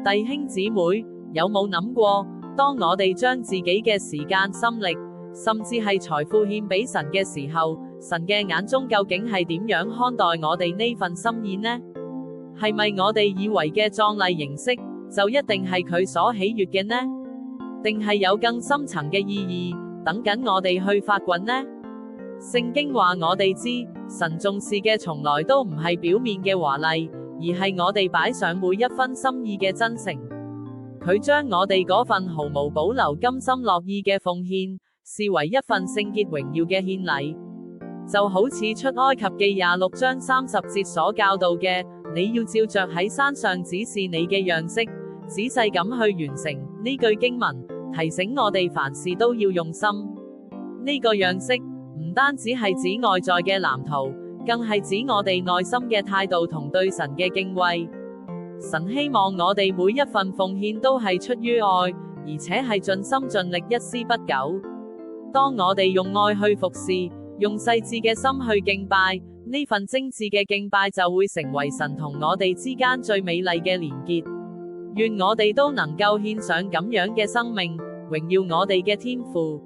弟兄姊妹，有冇諗過，當我哋將自己嘅時間、心力，甚至係財富獻俾神嘅時候，神嘅眼中究竟係點樣看待我哋呢份心意呢？係咪我哋以為嘅壯麗形式，就一定係佢所喜悅嘅呢？定係有更深層嘅意義，等緊我哋去發掘呢？聖經話我哋知，神重視嘅從來都唔係表面嘅華麗，而係我哋擺上每一分心意嘅真誠。佢將我哋嗰份毫無保留、甘心樂意嘅奉獻，視為一份聖潔榮耀嘅獻禮。就好似出埃及記26章30節所教導嘅，你要照着喺山上指示你嘅樣式，仔細咁去完成。呢句經文提醒我哋凡事都要用心。呢個樣式唔單止係指外在嘅藍圖，更係指我哋內心嘅態度同對神嘅敬畏。神希望我哋每一份奉獻都係出於愛，而且係盡心盡力、一絲不苟。當我哋用愛去服侍，用細緻嘅心去敬拜，呢份精緻嘅敬拜就會成為神同我哋之間最美麗嘅連結。願我哋都能夠獻上咁樣嘅生命，榮耀我哋嘅天父。